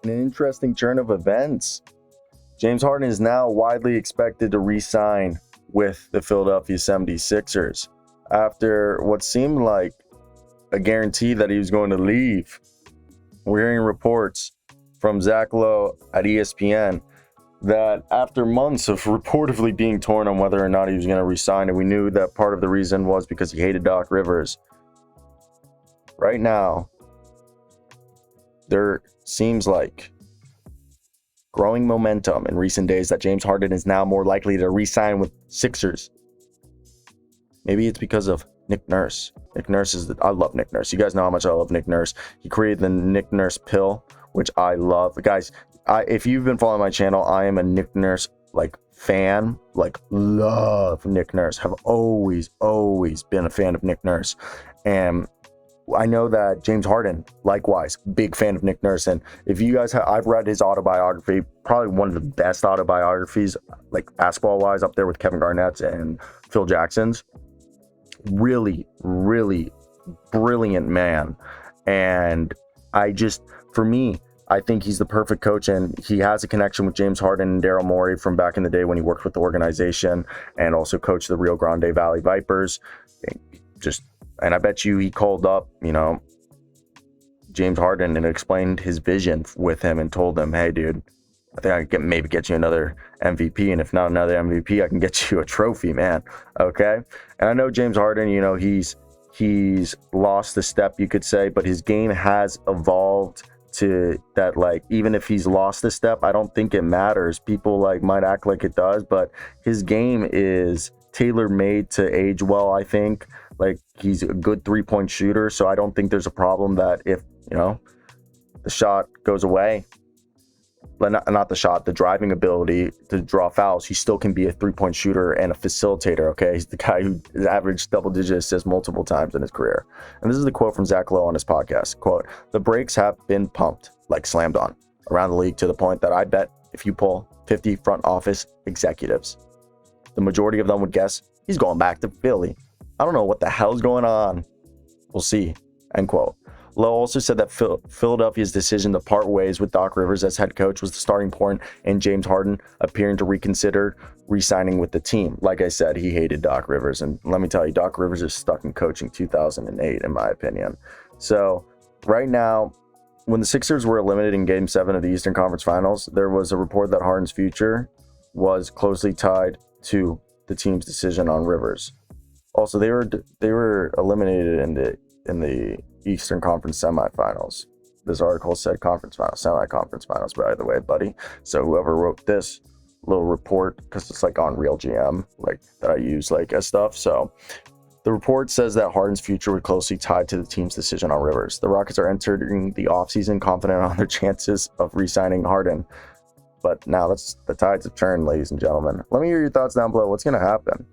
an interesting turn of events. James Harden is now widely expected to re-sign with the Philadelphia 76ers after what seemed like a guarantee that he was going to leave. We're hearing reports from Lowe at ESPN that after months of reportedly being torn on whether or not he was going to re-sign, and we knew that part of the reason was because he hated Doc Rivers. Right now, there seems like growing momentum in recent days that James Harden is now more likely to re-sign with Sixers. Maybe it's because of Nick Nurse. Nick Nurse I love Nick Nurse. You guys know how much I love Nick Nurse. He created the Nick Nurse pill, which I love. Guys, if you've been following my channel, I am a Nick Nurse fan. Love Nick Nurse. Have always been a fan of Nick Nurse. And I know that James Harden, likewise, big fan of Nick Nurse. And if you guys I've read his autobiography, probably one of the best autobiographies, basketball-wise, up there with Kevin Garnett's and Phil Jackson's. Really brilliant man. And for me, I think he's the perfect coach, and he has a connection with James Harden and Daryl Morey from back in the day when he worked with the organization and also coached the Rio Grande Valley Vipers. And I bet you he called up, James Harden and explained his vision with him and told him, hey, dude, I think I can maybe get you another MVP. And if not another MVP, I can get you a trophy, man. Okay. And I know James Harden, he's lost a step, you could say, but his game has evolved to that, even if he's lost a step, I don't think it matters. People might act like it does, but his game is tailor-made to age well, I think. He's a good three-point shooter, so I don't think there's a problem that if, the shot goes away, but not the shot, the driving ability to draw fouls, he still can be a three-point shooter and a facilitator, okay? He's the guy who averaged double-digit assists multiple times in his career. And this is the quote from Lowe on his podcast, quote, "The brakes have been pumped, slammed on, around the league to the point that I bet if you pull 50 front office executives, the majority of them would guess he's going back to Philly. I don't know what the hell's going on. We'll see," end quote. Lowe also said that Philadelphia's decision to part ways with Doc Rivers as head coach was the starting point in James Harden appearing to reconsider re-signing with the team. Like I said, he hated Doc Rivers. And let me tell you, Doc Rivers is stuck in coaching 2008, in my opinion. So right now, when the Sixers were eliminated in Game 7 of the Eastern Conference Finals, there was a report that Harden's future was closely tied to the team's decision on Rivers. Also, they were eliminated in the Eastern Conference semifinals. This article said conference finals, semi-conference finals, by the way, buddy. So whoever wrote this little report, because it's on Real GM, that I use as stuff. So the report says that Harden's future was closely tied to the team's decision on Rivers. The Rockets are entering the offseason confident on their chances of re-signing Harden. But now the tides have turned, ladies and gentlemen. Let me hear your thoughts down below. What's going to happen?